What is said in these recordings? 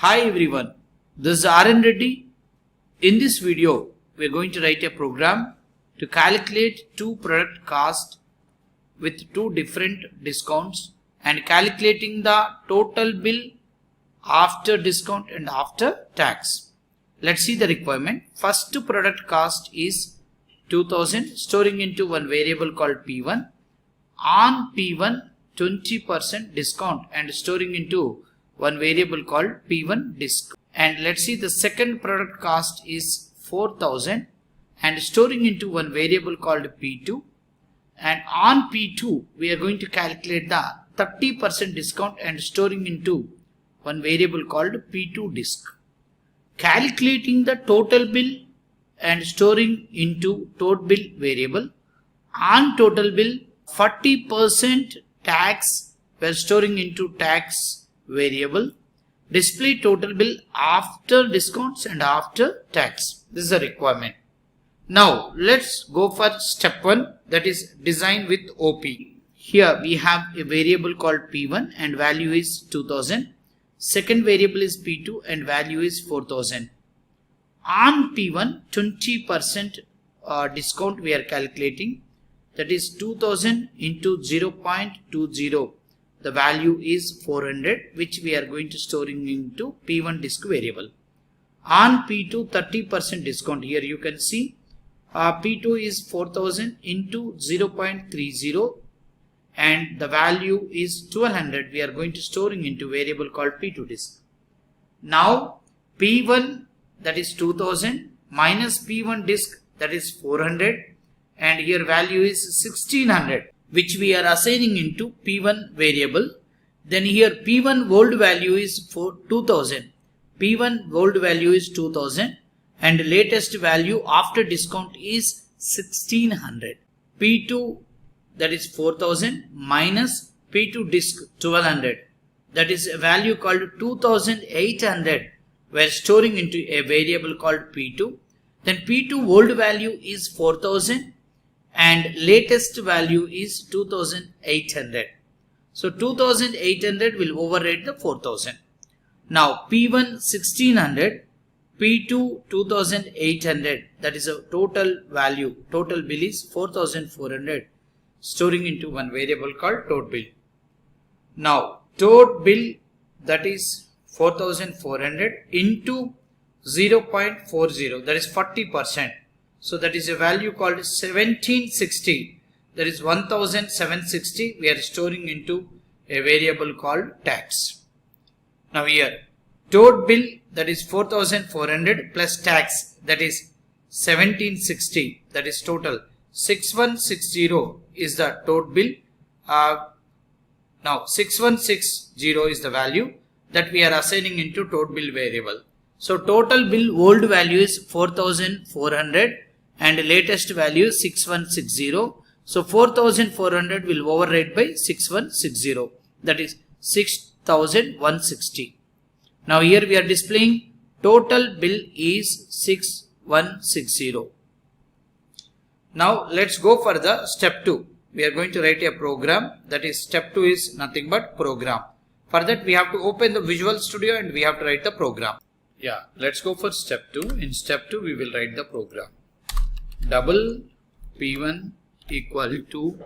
Hi everyone, this is RN Reddy. In this video, we are going to write a program to calculate two product cost with two different discounts and calculating the total bill after discount and after tax. Let's see the requirement. First product cost is 2000 storing into one variable called P1. On P1, 20% discount and storing into one variable called P1 disc. And let's see the second product cost is 4000 and storing into one variable called P2. And on P2 we are going to calculate the 30% discount and storing into one variable called P2 disc. Calculating the total bill and storing into total bill variable. On total bill 40% tax we are storing into tax variable. Display total bill after discounts and after tax. This is a requirement. Now let's go for step 1, that is design with OP. Here we have a variable called P1 and value is 2000. Second variable is P2 and value is 4000. On P1 20% discount we are calculating, that is 2000 into 0.20. The value is 400, which we are going to storing into P1 disk variable. On P2 30% discount, here you can see P2 is 4000 into 0.30 and the value is 1200. We are going to storing into variable called P2 disk. Now P1, that is 2000, minus P1 disk, that is 400, and here value is 1600, which we are assigning into P1 variable. Then here P1 old value is 2000. P1 old value is 2000 and latest value after discount is 1600. P2, that is 4000, minus P2 disk 1200, that is a value called 2800. We are storing into a variable called P2. Then P2 old value is 4000 and latest value is 2800. So 2800 will override the 4000. Now P1 1600, P2 2800, that is a total value. Total bill is 4400, storing into one variable called total bill. Now total bill, that is 4400 into 0.40, that is 40%. So that is a value called 1760, that is 1760. We are storing into a variable called tax. Now here total bill, that is 4400 plus tax, that is 1760, that is total 6160 is the total bill. Now 6160 is the value that we are assigning into total bill variable. So total bill old value is 4400 and latest value is 6160. So 4400 will override by 6160, that is 6160. Now here we are displaying total bill is 6160. Now let's go for the step 2. We are going to write a program, that is step 2 is nothing but program. For that we have to open the Visual Studio and we have to write the program. Yeah, let's go for step 2. In step 2 we will write the program. Double P1 equal to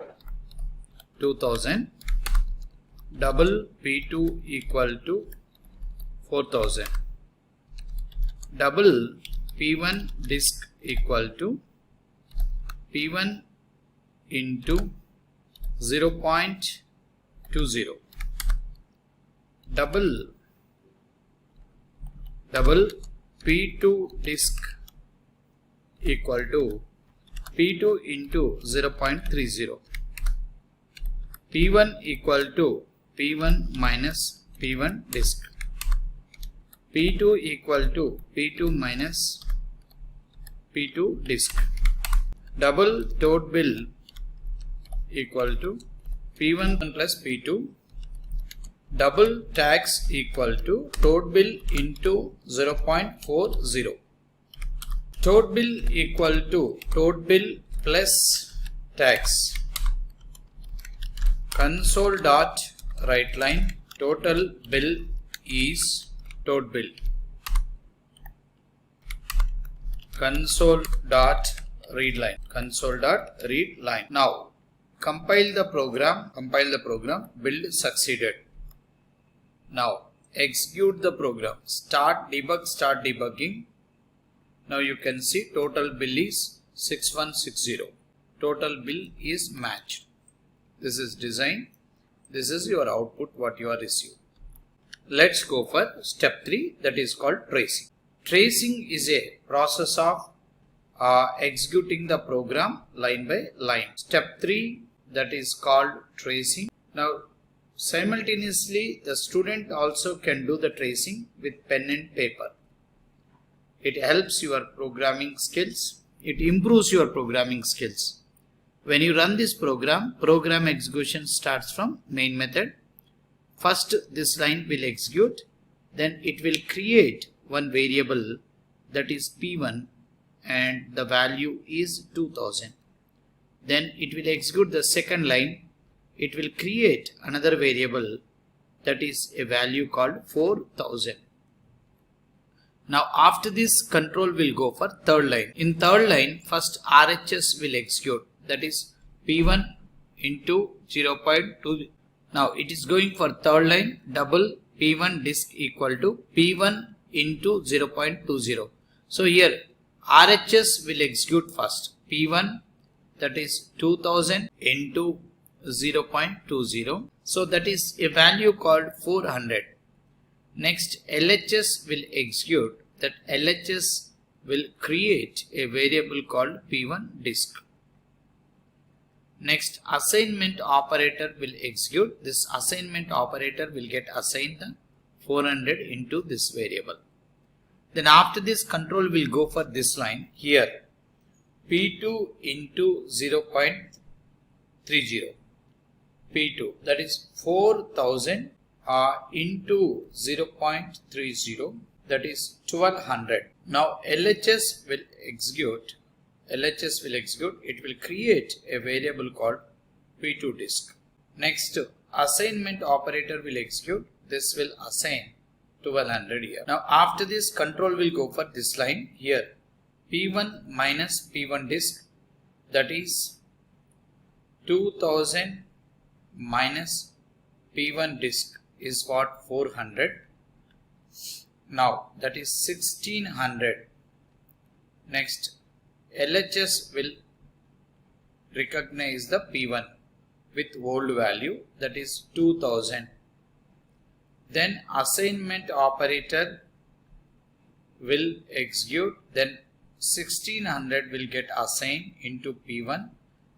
2000, double P2 equal to 4000, double P1 disk equal to P1 into 0.20, double P2 disk equal to P2 into 0.30, P1 equal to P1 minus P1 disk, P2 equal to P2 minus P2 disk, double total bill equal to P1 plus P2, double tax equal to total bill into 0.40. Total bill equal to total bill plus tax. Console dot write line total bill is total bill, console.read line. Now compile the program, build succeeded. Now execute the program, start debugging. Now you can see total bill is 6160. Total bill is matched. This is design. This is your output, what you are received. Let's go for step 3, that is called tracing. Tracing is a process of executing the program line by line. Step 3, that is called tracing. Now simultaneously the student also can do the tracing with pen and paper. It helps your programming skills. It improves your programming skills. When you run this program execution starts from main method. First this line will execute, then it will create one variable, that is P1, and the value is 2000. Then it will execute the second line. It will create another variable, that is a value called 4000. Now after this, control will go for third line. In third line, first RHS will execute, that is P1 into 0.2. Now it is going for third line, double P1 disk equal to P1 into 0.20. So here RHS will execute first P1, that is 2000 into 0.20. So that is a value called 400. Next LHS will execute, that LHS will create a variable called P1 disk. Next assignment operator will execute. This assignment operator will get assigned 400 into this variable. Then after this, control will go for this line here, P2 into 0.30. P2, that is 4000 into 0.30, that is 1200. Now LHS will execute. It will create a variable called P2 disk. Next assignment operator will execute. This will assign 1200 here. Now after this, control will go for this line here, P1 minus P1 disk, that is 2000 minus P1 disk is what, 400. Now that is 1600. Next LHS will recognize the P1 with old value, that is 2000. Then assignment operator will execute, then 1600 will get assigned into P1.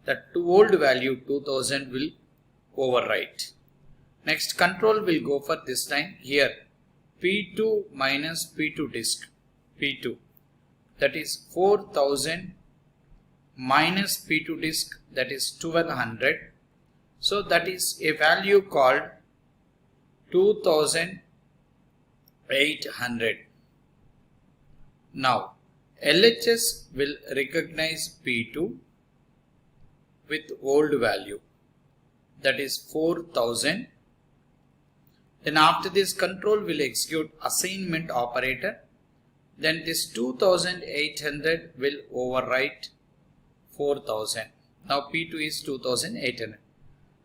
That old value 2000 will overwrite. Next control will go for this line here, P2 minus P2 disk, P2, that is 4000 minus P2 disk, that is 1200. So that is a value called 2800. Now LHS will recognize P2 with old value, that is 4000. Then after this, control will execute assignment operator. Then this 2800 will overwrite 4000. Now P2 is 2800.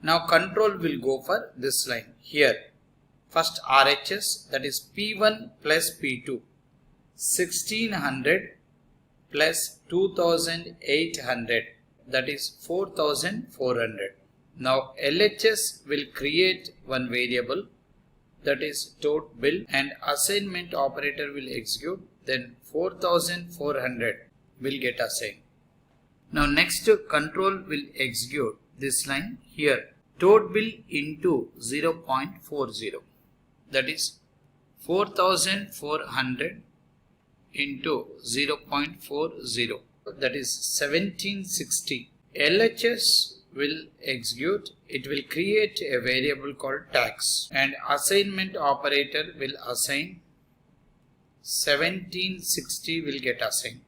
Now control will go for this line here. First RHS, that is P1 plus P2, 1600 plus 2800, that is 4400. Now LHS will create one variable, that is total bill, and assignment operator will execute, then 4400 will get assigned. Now next control will execute this line here, total bill into 0.40, that is 4400 into 0.40, that is 1760. LHS will execute, it will create a variable called tax, and assignment operator will assign 1760 will get assigned.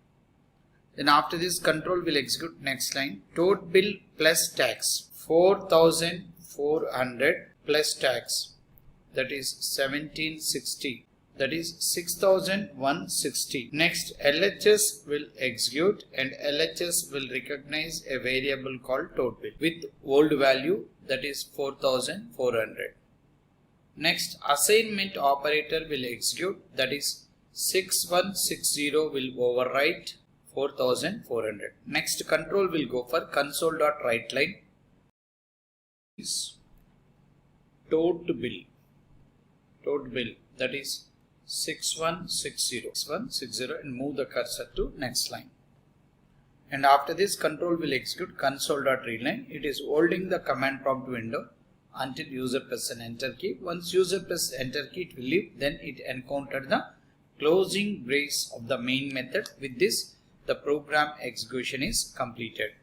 Then after this, control will execute next line, total bill plus tax, 4400 plus tax, that is 1760. that is 6160. Next, LHS will execute and LHS will recognize a variable called total bill with old value, that is 4400. Next, assignment operator will execute, that is 6160 will overwrite 4400. Next, control will go for console.writeLine is total bill, that is 6160 and move the cursor to next line. And after this, control will execute console.readline. It is holding the command prompt window until user press an enter key. Once user press enter key, it will leave. Then it encountered the closing brace of the main method. With this, the program execution is completed.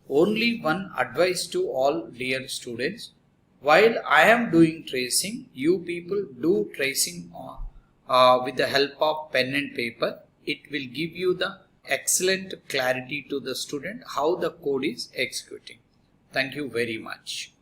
Only one advice to all dear students: while I am doing tracing, you people do tracing with the help of pen and paper. It will give you the excellent clarity to the student how the code is executing. Thank you very much.